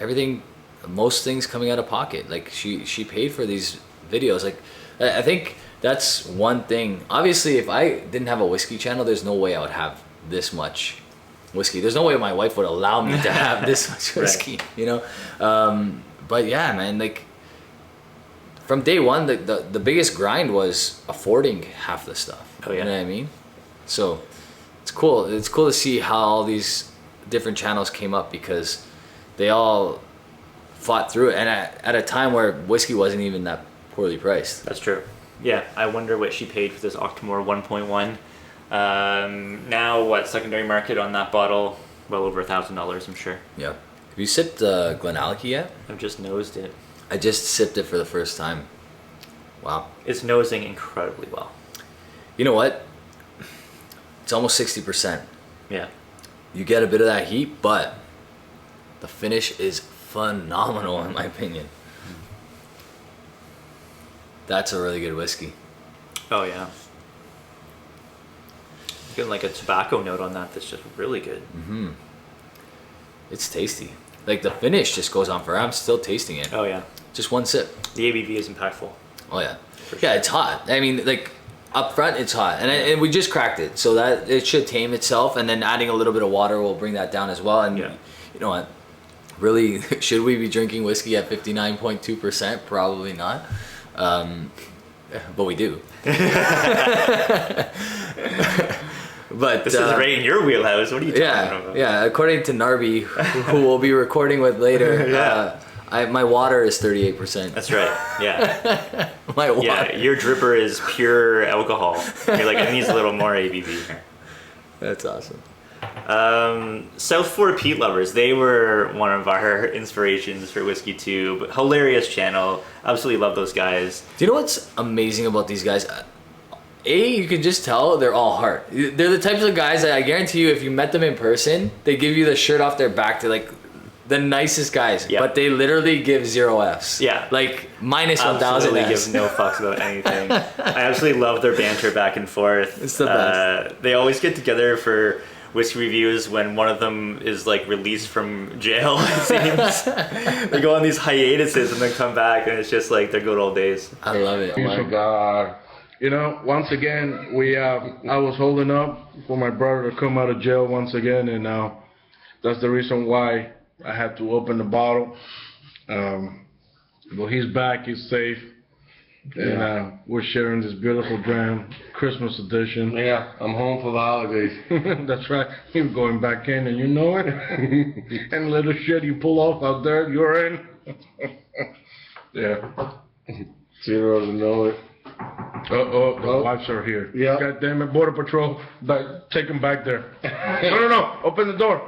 [SPEAKER 2] everything, most things coming out of pocket. Like she paid for these videos. Like I think that's one thing. Obviously, if I didn't have a whiskey channel, there's no way I would have this much whiskey. There's no way my wife would allow me to have this much whiskey, right. You know? But yeah, man, like from day one, the biggest grind was affording half the stuff.
[SPEAKER 1] Oh, yeah.
[SPEAKER 2] You know what I mean? So it's cool. It's cool to see how all these different channels came up because they all fought through it, and at a time where whiskey wasn't even that poorly priced.
[SPEAKER 1] That's true. Yeah, I wonder what she paid for this Octomore 1.1. Now, what, secondary market on that bottle? Well over $1,000, I'm sure.
[SPEAKER 2] Yeah. Have you sipped Glenallachie yet?
[SPEAKER 1] I've just nosed it.
[SPEAKER 2] I just sipped it for the first time. Wow.
[SPEAKER 1] It's nosing incredibly well.
[SPEAKER 2] You know what? It's almost 60%.
[SPEAKER 1] Yeah.
[SPEAKER 2] You get a bit of that heat, but the finish is phenomenal in my opinion. That's a really good whiskey.
[SPEAKER 1] Oh, yeah. Getting like a tobacco note on that that's just really good.
[SPEAKER 2] Mm-hmm. It's tasty. Like the finish just goes on forever. I'm still tasting it.
[SPEAKER 1] Oh, yeah.
[SPEAKER 2] Just one sip.
[SPEAKER 1] The ABV is impactful.
[SPEAKER 2] Oh, yeah.
[SPEAKER 1] For
[SPEAKER 2] Yeah,
[SPEAKER 1] sure.
[SPEAKER 2] it's hot. I mean, like up front, it's hot. And we just cracked it. So that it should tame itself. And then adding a little bit of water will bring that down as well. And
[SPEAKER 1] Yeah.
[SPEAKER 2] you know what? Really, should we be drinking whiskey at 59.2%? Probably not. But we do. But
[SPEAKER 1] This is right in your wheelhouse. What are you talking about?
[SPEAKER 2] Yeah. According to Narby, who we'll be recording with later, my water is 38%.
[SPEAKER 1] That's right. Yeah.
[SPEAKER 2] My water.
[SPEAKER 1] Yeah, your dripper is pure alcohol. You're like, it needs a little more ABV here.
[SPEAKER 2] That's awesome.
[SPEAKER 1] South Fort Pete Lovers, they were one of our inspirations for Whiskey Tube. Hilarious channel. Absolutely love those guys.
[SPEAKER 2] Do you know what's amazing about these guys? You can just tell they're all heart. They're the types of guys that I guarantee you, if you met them in person, they give you the shirt off their back. They're like the nicest guys,
[SPEAKER 1] Yep.
[SPEAKER 2] but they literally give 0 Fs.
[SPEAKER 1] Yeah.
[SPEAKER 2] Like minus 1,000
[SPEAKER 1] Absolutely
[SPEAKER 2] Fs.
[SPEAKER 1] give no fucks about anything. I absolutely love their banter back and forth.
[SPEAKER 2] It's the best.
[SPEAKER 1] They always get together for whiskey reviews when one of them is like released from jail, it seems. They go on these hiatuses and then come back, and it's just like their good old days.
[SPEAKER 2] I love it.
[SPEAKER 6] Oh my God. You know, once again, I was holding up for my brother to come out of jail once again, and that's the reason why I had to open the bottle. Well, he's back, he's safe, and we're sharing this beautiful dram, Christmas edition.
[SPEAKER 7] Yeah, I'm home for the holidays.
[SPEAKER 6] That's right. You're going back in, and you know it. And little shit you pull off out there, you're in. Yeah.
[SPEAKER 7] Zero to know it.
[SPEAKER 6] The wives are here.
[SPEAKER 7] Yeah.
[SPEAKER 6] God damn it, Border Patrol, take him back there. No, open the door.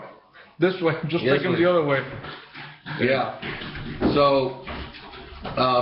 [SPEAKER 6] This way, just
[SPEAKER 7] Yes,
[SPEAKER 6] take him
[SPEAKER 7] please.
[SPEAKER 6] the other way.
[SPEAKER 7] Yeah. So,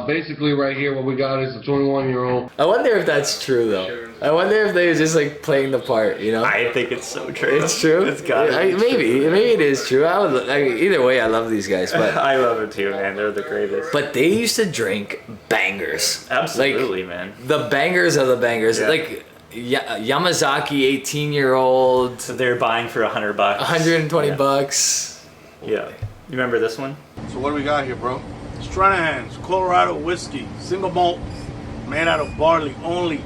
[SPEAKER 7] basically right here what we got is a 21-year-old.
[SPEAKER 2] I wonder if that's true though. I wonder if they're just like playing the part, you know?
[SPEAKER 1] I think it's so true.
[SPEAKER 2] It's true.
[SPEAKER 1] It's gotta be
[SPEAKER 2] maybe it is true. Either way, I love these guys, but
[SPEAKER 1] I love it too, man. They're the greatest.
[SPEAKER 2] but they used to drink bangers.
[SPEAKER 1] Absolutely, man.
[SPEAKER 2] The bangers are the bangers.
[SPEAKER 1] Yeah.
[SPEAKER 2] Like Yamazaki 18-year-old,
[SPEAKER 1] So they're buying for $100.
[SPEAKER 2] 120
[SPEAKER 1] Yeah.
[SPEAKER 2] bucks.
[SPEAKER 1] Yeah. You remember this one?
[SPEAKER 8] So what do we got here, bro? Stranahan's Colorado whiskey, single malt, made out of barley only.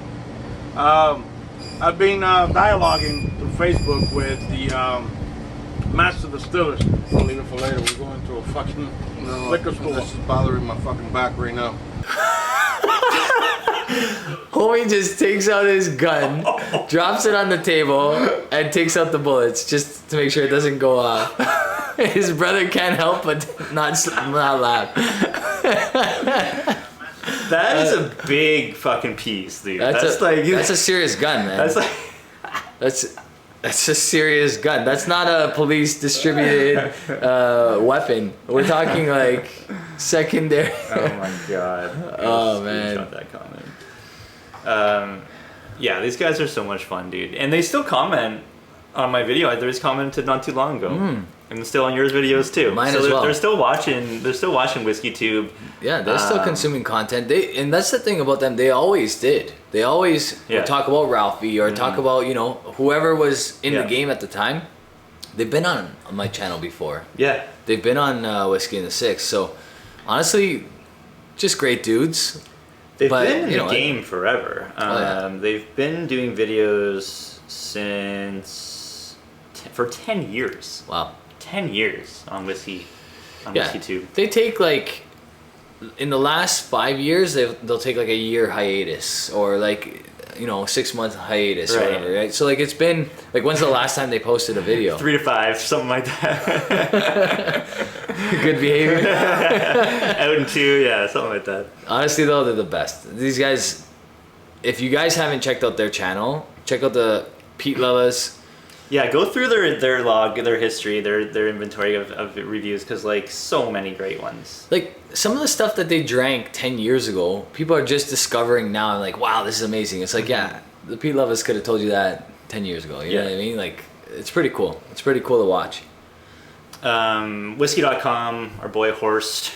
[SPEAKER 8] I've been dialoguing through Facebook with the master distillers. I'll leave it for later. We're going to a fucking liquor store.
[SPEAKER 7] This is bothering my fucking back right now.
[SPEAKER 2] Homie just takes out his gun, drops it on the table, and takes out the bullets just to make sure it doesn't go off. His brother can't help but not laugh.
[SPEAKER 1] That is a big fucking piece, dude. That's
[SPEAKER 2] a serious gun, man.
[SPEAKER 1] That's like
[SPEAKER 2] That's a serious gun. That's not a police distributed weapon. We're talking like secondary.
[SPEAKER 1] oh my god.
[SPEAKER 2] Oh, man.
[SPEAKER 1] Screenshot that comment. Yeah, these guys are so much fun, dude. And they still comment on my video. They just commented not too long ago. And still on yours videos too.
[SPEAKER 2] Mine
[SPEAKER 1] so
[SPEAKER 2] as well.
[SPEAKER 1] They're still watching Whiskey Tube.
[SPEAKER 2] Yeah, they're still consuming content. And that's the thing about them. They always did. They always would talk about Ralphie or talk about, whoever was in the game at the time. They've been on my channel before.
[SPEAKER 1] Yeah.
[SPEAKER 2] They've been on Whiskey in the Six. So honestly, just great dudes.
[SPEAKER 1] They've
[SPEAKER 2] But,
[SPEAKER 1] been in
[SPEAKER 2] you
[SPEAKER 1] the
[SPEAKER 2] know,
[SPEAKER 1] game forever. They've been doing videos for 10 years.
[SPEAKER 2] Wow.
[SPEAKER 1] 10 years on Whiskey
[SPEAKER 2] Yeah.
[SPEAKER 1] Tube.
[SPEAKER 2] They take like in the last 5 years, they'll take like a year hiatus or like 6 month hiatus or whatever, right? So like it's been like, when's the last time they posted a video?
[SPEAKER 1] 3 to 5, something like that.
[SPEAKER 2] Good behavior.
[SPEAKER 1] Out in 2, yeah, something like that.
[SPEAKER 2] Honestly though, they're the best. These guys, if you guys haven't checked out their channel, check out the Pete Lella's.
[SPEAKER 1] Yeah, go through their log, their history, their inventory of reviews, because like so many great ones.
[SPEAKER 2] Like some of the stuff that they drank 10 years ago, people are just discovering now. I'm like, wow, this is amazing. It's like, yeah, the Pete Levis could have told you that 10 years ago. You know what I mean? Like, it's pretty cool. It's pretty cool to watch.
[SPEAKER 1] Whiskey.com, our boy Horst.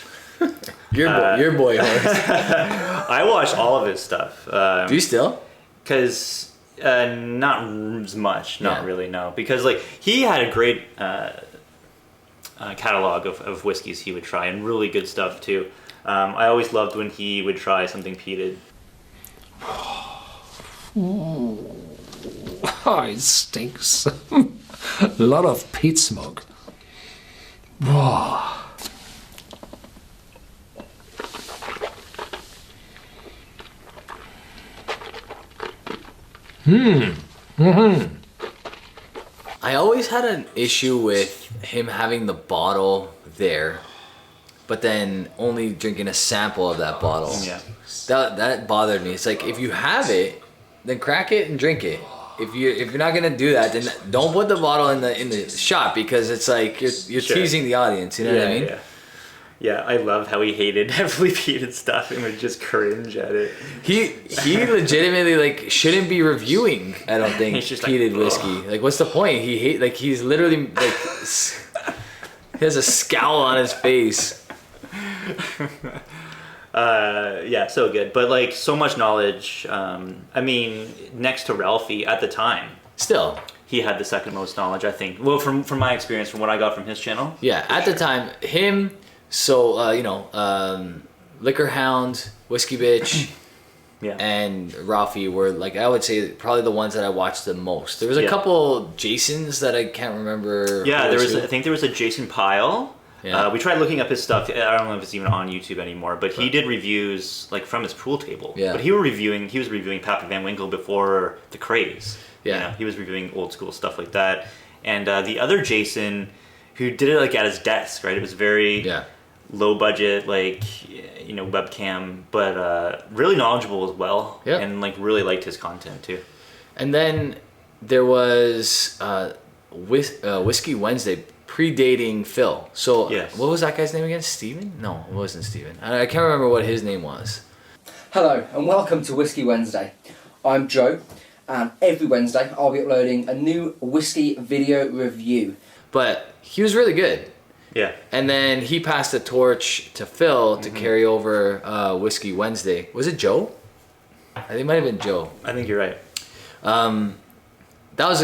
[SPEAKER 2] Your boy Horst.
[SPEAKER 1] I watch all of his stuff.
[SPEAKER 2] Do you still?
[SPEAKER 1] Because not as much, not really, no. Because like he had a great catalog of whiskeys he would try, and really good stuff too. I always loved when he would try something peated.
[SPEAKER 9] Oh, it stinks. A lot of peat smoke. Whoa.
[SPEAKER 2] I always had an issue with him having the bottle there, but then only drinking a sample of that bottle.
[SPEAKER 1] Yeah.
[SPEAKER 2] That bothered me. It's like, if you have it, then crack it and drink it. If you're not gonna do that, then don't put the bottle in the shot, because it's like you're teasing the audience. You know what I mean?
[SPEAKER 1] Yeah, I loved how he hated heavily peated stuff and would just cringe at it.
[SPEAKER 2] He legitimately like shouldn't be reviewing, I don't think, peated whiskey. Like, what's the point? He's literally like he has a scowl on his face.
[SPEAKER 1] Yeah, so good. But like so much knowledge. I mean, next to Ralphie at the time.
[SPEAKER 2] Still.
[SPEAKER 1] He had the second most knowledge, I think. Well, from my experience, from what I got from his channel.
[SPEAKER 2] Yeah, at the time, him, so, Liquor Hound, Whiskey Bitch, and Ralphie were, like, I would say probably the ones that I watched the most. There was a couple Jasons that I can't remember.
[SPEAKER 1] Yeah, I think there was a Jason Pyle. Yeah. We tried looking up his stuff. I don't know if it's even on YouTube anymore, but he did reviews like from his pool table. Yeah. But he was reviewing Pappy Van Winkle before the craze. Yeah. You know, he was reviewing old school stuff like that. And the other Jason, who did it like at his desk, right? It was very low budget, like webcam, but really knowledgeable as well. Yeah. And like really liked his content too.
[SPEAKER 2] And then there was Whiskey Wednesday, predating Phil. So what was that guy's name again? Steven? No, it wasn't Steven. I can't remember what his name was.
[SPEAKER 10] Hello and welcome to Whiskey Wednesday. I'm Joe, and every Wednesday I'll be uploading a new whiskey video review.
[SPEAKER 2] But he was really good.
[SPEAKER 1] Yeah.
[SPEAKER 2] And then he passed the torch to Phil to carry over Whiskey Wednesday. Was it Joe? I think it might have been Joe.
[SPEAKER 1] I think you're right.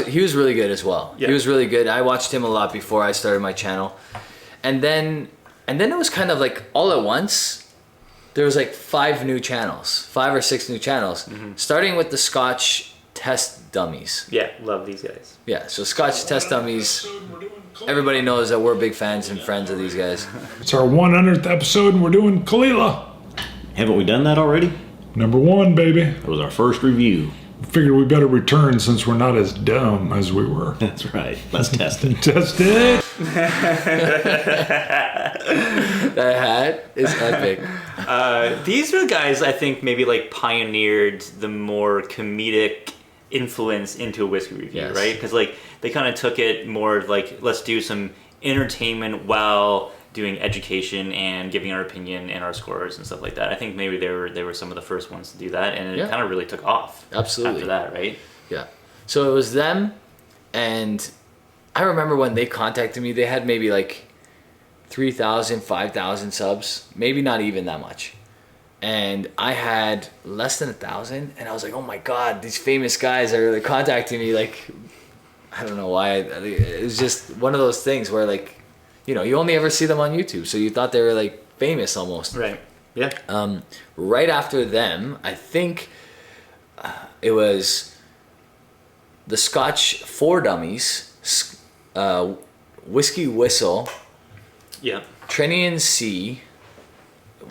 [SPEAKER 2] He was really good as well. Yeah. He was really good. I watched him a lot before I started my channel. And then it was kind of like all at once, there was like 5 or 6 new channels, starting with the Scotch Test Dummies.
[SPEAKER 1] Yeah, love these guys.
[SPEAKER 2] Yeah, so Scotch Test Dummies, everybody knows that we're big fans and friends of these guys.
[SPEAKER 9] It's our 100th episode and we're doing Kalila.
[SPEAKER 11] Haven't we done that already?
[SPEAKER 9] Number 1, baby.
[SPEAKER 11] That was our first review.
[SPEAKER 9] Figured we better return since we're not as dumb as we were.
[SPEAKER 11] That's right. Let's test it.
[SPEAKER 9] Test it.
[SPEAKER 2] That hat is epic.
[SPEAKER 1] These are the guys I think maybe like pioneered the more comedic influence into a whiskey review, right? Because like they kind of took it more like, let's do some entertainment while doing education and giving our opinion and our scores and stuff like that. I think maybe they were some of the first ones to do that, and it kind of really took off.
[SPEAKER 2] Absolutely.
[SPEAKER 1] After that, right?
[SPEAKER 2] Yeah. So it was them, and I remember when they contacted me, they had maybe like 3,000, 5,000 subs, maybe not even that much. And I had less than 1,000, and I was like, oh my God, these famous guys are like contacting me. Like, I don't know why. It was just one of those things where like, you only ever see them on YouTube, so you thought they were like famous almost.
[SPEAKER 1] Right. Yeah.
[SPEAKER 2] Right after them, I think it was the Scotch 4 Dummies, Whiskey Whistle,
[SPEAKER 1] yeah,
[SPEAKER 2] Trinian C,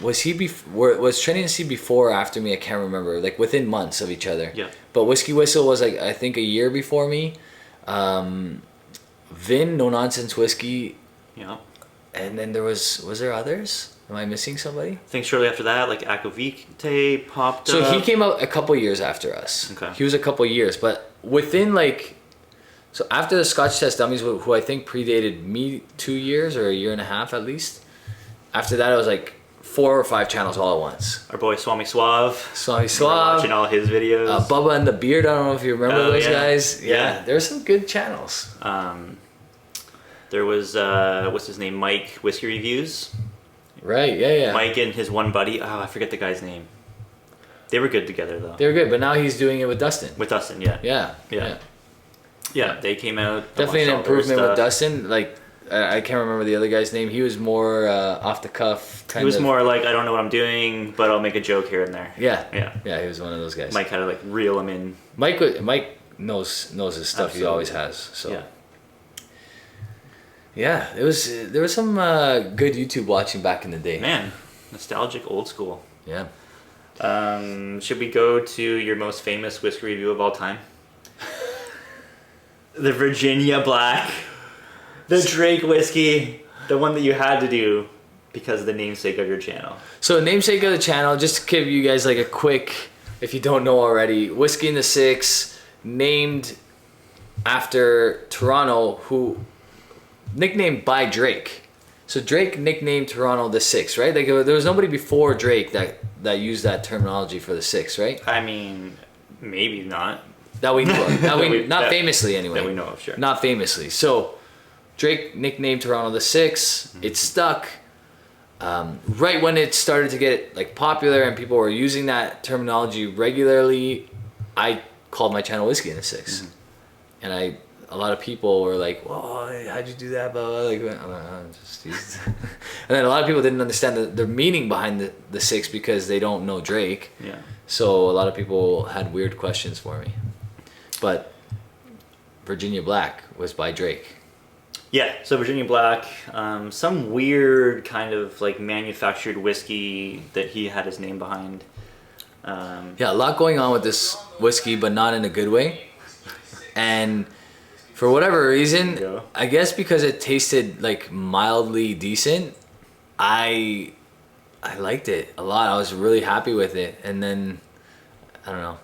[SPEAKER 2] was he was Trendy and C before or after me? I can't remember. Like within months of each other.
[SPEAKER 1] Yeah.
[SPEAKER 2] But Whiskey Whistle was like I think a year before me. Vin No Nonsense Whiskey.
[SPEAKER 1] Yeah.
[SPEAKER 2] And then there was there others? Am I missing somebody?
[SPEAKER 1] I think shortly after that, like Aquavite popped up.
[SPEAKER 2] So he came out a couple years after us.
[SPEAKER 1] Okay.
[SPEAKER 2] He was a couple years, but within like, so after the Scotch Test Dummies, who I think predated me 2 years or a year and a half at least. After that, it was like 4 or 5 channels all at once.
[SPEAKER 1] Our boy Swami Suave.
[SPEAKER 2] Swami Suave.
[SPEAKER 1] Watching all his videos.
[SPEAKER 2] Bubba and the Beard. I don't know if you remember those
[SPEAKER 1] yeah.
[SPEAKER 2] guys.
[SPEAKER 1] Yeah.
[SPEAKER 2] There's some good channels.
[SPEAKER 1] There was what's his name, Mike Whiskey Reviews.
[SPEAKER 2] Right. Yeah.
[SPEAKER 1] Mike and his one buddy. Oh, I forget the guy's name. They were good together though.
[SPEAKER 2] They were good, but now he's doing it with Dustin.
[SPEAKER 1] With Dustin, yeah. Yeah, they came out.
[SPEAKER 2] Definitely an improvement with Dustin. Like I can't remember the other guy's name. He was more off the cuff.
[SPEAKER 1] He was more like, I don't know what I'm doing, but I'll make a joke here and there.
[SPEAKER 2] Yeah.
[SPEAKER 1] Yeah.
[SPEAKER 2] He was one of those guys.
[SPEAKER 1] Mike had to like reel him in.
[SPEAKER 2] Mike knows his stuff. Absolutely. He always has. So. Yeah. There was some good YouTube watching back in the day.
[SPEAKER 1] Man, nostalgic, old school.
[SPEAKER 2] Yeah.
[SPEAKER 1] Should we go to your most famous whiskey review of all time? The Virginia Black. The Drake whiskey. The one that you had to do because of the namesake of your channel.
[SPEAKER 2] So namesake of the channel, just to give you guys like a quick, if you don't know already, Whiskey in the Six, named after Toronto, who nicknamed by Drake. So Drake nicknamed Toronto the Six, right? Like there was nobody before Drake that used that terminology for the Six, right?
[SPEAKER 1] I mean, maybe not.
[SPEAKER 2] That we know of. Not famously anyway.
[SPEAKER 1] That we know of, sure.
[SPEAKER 2] Not famously. So Drake nicknamed Toronto the Six. Mm-hmm. It stuck. Right when it started to get like popular and people were using that terminology regularly, I called my channel Whiskey in the Six. Mm-hmm. And a lot of people were like, "Whoa, how'd you do that?" Blah, blah. Like, just used. And then a lot of people didn't understand the meaning behind the Six because they don't know Drake.
[SPEAKER 1] Yeah.
[SPEAKER 2] So a lot of people had weird questions for me. But Virginia Black was by Drake.
[SPEAKER 1] Yeah, so Virginia Black, some weird kind of like manufactured whiskey that he had his name behind.
[SPEAKER 2] Yeah, a lot going on with this whiskey, but not in a good way. And for whatever reason, I guess because it tasted like mildly decent, I liked it a lot. I was really happy with it. And then, I don't know.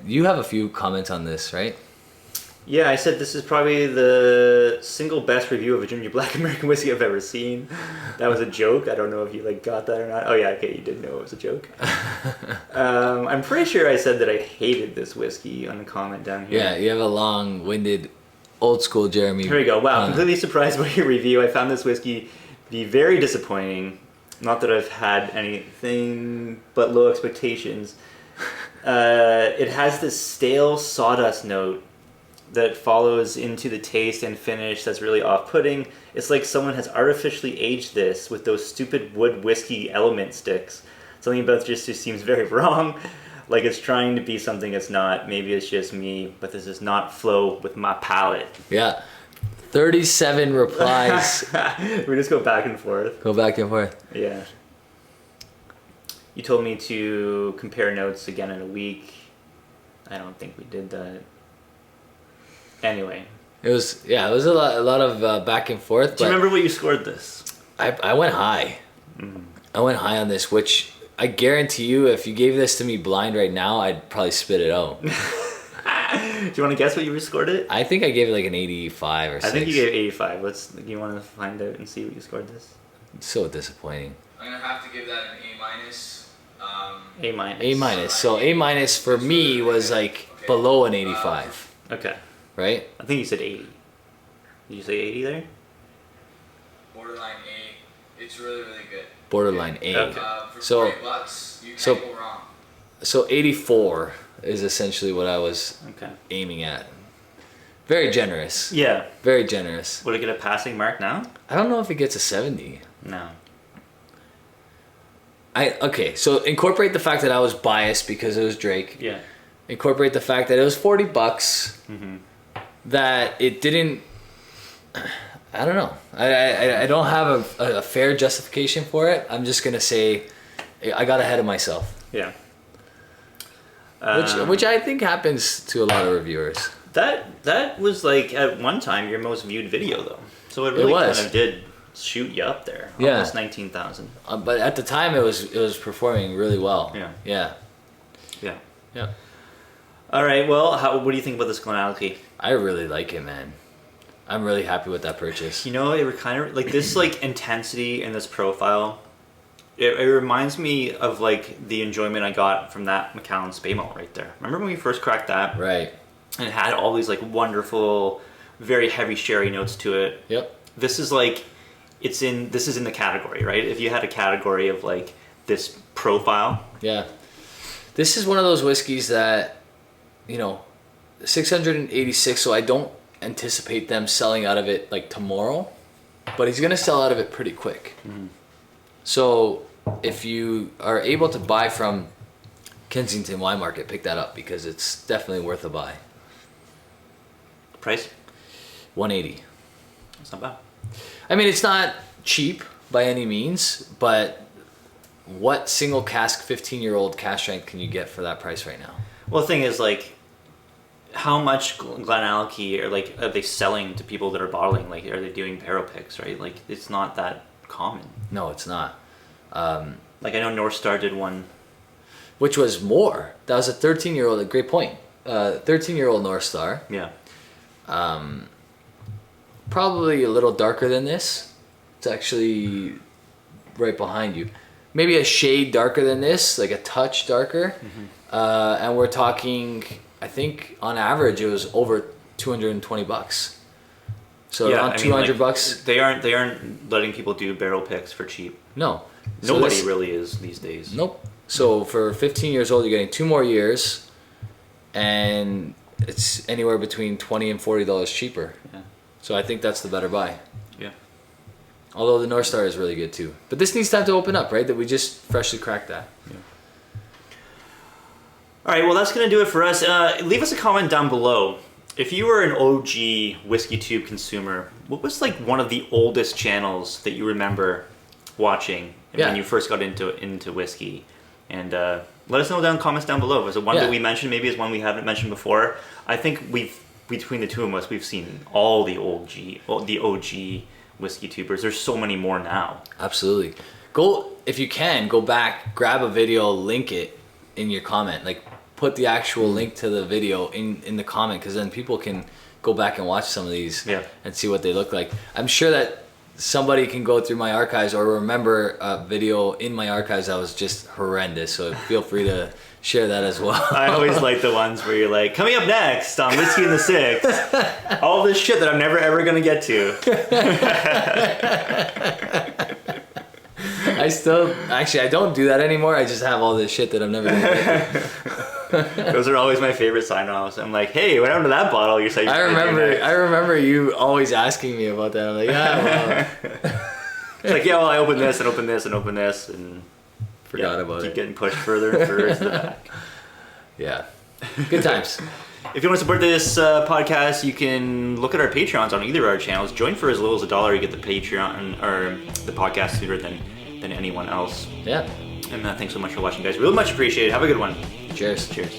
[SPEAKER 2] You have a few comments on this, right?
[SPEAKER 1] Yeah, I said this is probably the single best review of Virginia Black American whiskey I've ever seen. That was a joke. I don't know if you like got that or not. Oh yeah, okay, you did know it was a joke. I'm pretty sure I said that I hated this whiskey on the comment down here.
[SPEAKER 2] Yeah, you have a long-winded, old-school Jeremy.
[SPEAKER 1] Here we go. Wow, completely surprised by your review. I found this whiskey to be very disappointing. Not that I've had anything but low expectations. It has this stale sawdust note that follows into the taste and finish that's really off-putting. It's like someone has artificially aged this with those stupid wood whiskey element sticks. Something about it just seems very wrong. Like it's trying to be something it's not. Maybe it's just me, but this does not flow with my palate.
[SPEAKER 2] Yeah. 37 replies.
[SPEAKER 1] We just go back and forth.
[SPEAKER 2] Go back and forth.
[SPEAKER 1] Yeah. You told me to compare notes again in a week. I don't think we did that. Anyway.
[SPEAKER 2] It was a lot of back and forth.
[SPEAKER 1] Do you remember what you scored this?
[SPEAKER 2] I went high. Mm-hmm. I went high on this, which I guarantee you, if you gave this to me blind right now, I'd probably spit it out.
[SPEAKER 1] Do you want to guess what you scored it?
[SPEAKER 2] I think I gave it like an 85 or 6.
[SPEAKER 1] I think you gave 85. You want to find out and see what you scored this?
[SPEAKER 2] It's so disappointing.
[SPEAKER 12] I'm gonna have to give that an A minus.
[SPEAKER 1] A minus.
[SPEAKER 2] A minus. So A minus for me was like below an 85.
[SPEAKER 1] Okay.
[SPEAKER 2] Right?
[SPEAKER 1] I think you said 80. Did you say 80 there?
[SPEAKER 12] Borderline A. It's really, really good.
[SPEAKER 2] Borderline A.
[SPEAKER 12] Okay. For $40, you can't go wrong.
[SPEAKER 2] So 84 is essentially what I was aiming at. Very generous.
[SPEAKER 1] Yeah.
[SPEAKER 2] Very generous.
[SPEAKER 1] Would it get a passing mark now?
[SPEAKER 2] I don't know if it gets a 70.
[SPEAKER 1] No.
[SPEAKER 2] Okay, so incorporate the fact that I was biased because it was Drake.
[SPEAKER 1] Yeah.
[SPEAKER 2] Incorporate the fact that it was $40. Mm-hmm. That it didn't. I don't know. I don't have a fair justification for it. I'm just gonna say I got ahead of myself.
[SPEAKER 1] Yeah.
[SPEAKER 2] Which I think happens to a lot of reviewers.
[SPEAKER 1] That was like at one time your most viewed video though, so it really kind of did shoot you up there.
[SPEAKER 2] Yeah.
[SPEAKER 1] Almost 19,000.
[SPEAKER 2] But at the time it was performing really well.
[SPEAKER 1] Yeah.
[SPEAKER 2] Yeah.
[SPEAKER 1] All right. Well, what do you think about this Glenallachie?
[SPEAKER 2] I really like it, man. I'm really happy with that purchase.
[SPEAKER 1] You know, it were kind of like this like intensity in this profile. It reminds me of like the enjoyment I got from that Macallan Spey malt right there. Remember when we first cracked that?
[SPEAKER 2] Right.
[SPEAKER 1] And it had all these like wonderful, very heavy sherry notes to it.
[SPEAKER 2] Yep.
[SPEAKER 1] This is like, this is in the category, right? If you had a category of like this profile.
[SPEAKER 2] Yeah. This is one of those whiskeys that, 686, so I don't anticipate them selling out of it like tomorrow, but he's gonna sell out of it pretty quick.
[SPEAKER 1] Mm-hmm.
[SPEAKER 2] So if you are able to buy from Kensington Wine Market, pick that up because it's definitely worth a buy.
[SPEAKER 1] Price?
[SPEAKER 2] $180.
[SPEAKER 1] That's not bad.
[SPEAKER 2] I mean, it's not cheap by any means, but what single cask 15-year-old cask strength can you get for that price right now?
[SPEAKER 1] Well, the thing is, like, how much Glenallachie are they selling to people that are bottling? Like, are they doing barrel picks, right? Like, it's not that common.
[SPEAKER 2] No, it's not.
[SPEAKER 1] Like, I know North Star did one.
[SPEAKER 2] Which was more. That was a 13-year-old, a great point. 13-year-old North Star.
[SPEAKER 1] Yeah.
[SPEAKER 2] Probably a little darker than this. It's actually right behind you. Maybe a shade darker than this, like a touch darker. Mm-hmm. And we're talking, I think on average it was over $220. So
[SPEAKER 1] yeah,
[SPEAKER 2] around $200.
[SPEAKER 1] They aren't letting people do barrel picks for cheap.
[SPEAKER 2] No.
[SPEAKER 1] Nobody really is these days.
[SPEAKER 2] Nope. So for 15 years old, you're getting 2 more years, and it's anywhere between $20 and $40 cheaper.
[SPEAKER 1] Yeah. So
[SPEAKER 2] I think that's the better buy.
[SPEAKER 1] Yeah.
[SPEAKER 2] Although the North Star is really good too. But this needs time to open up, right? That we just freshly cracked that.
[SPEAKER 1] Yeah. All right, well, that's going to do it for us. Leave us a comment down below. If you were an OG Whiskey Tube consumer, what was like one of the oldest channels that you remember watching when you first got into whiskey? And let us know down in the comments down below. Was it one that we mentioned? Maybe it's one we haven't mentioned before. I think between the two of us, we've seen all the OG Whiskey Tubers. There's so many more now.
[SPEAKER 2] Absolutely. If you can, go back, grab a video, link it in your comment. Like, put the actual link to the video in the comment, because then people can go back and watch some of these and see what they look like. I'm sure that somebody can go through my archives or remember a video in my archives that was just horrendous, so feel free to share that as well.
[SPEAKER 1] I always like the ones where you're like, coming up next on Whiskey in the Six, all this shit that I'm never ever gonna get to.
[SPEAKER 2] I don't do that anymore. I just have all this shit that I'm never gonna get to.
[SPEAKER 1] Those are always my favorite sign-offs. I'm like, hey, what happened to that bottle? You said
[SPEAKER 2] I remember you always asking me about that. I'm like, well.
[SPEAKER 1] It's like, I opened this and opened this and opened this and
[SPEAKER 2] forgot about it.
[SPEAKER 1] Keep getting pushed further and further to the back.
[SPEAKER 2] Yeah, good times.
[SPEAKER 1] If you want to support this podcast, you can look at our Patreons on either of our channels. Join for as little as $1. You get the Patreon or the podcast sooner than anyone else.
[SPEAKER 2] Yeah.
[SPEAKER 1] And thanks so much for watching, guys. Really much appreciated. Have a good one.
[SPEAKER 2] Cheers.
[SPEAKER 1] Cheers.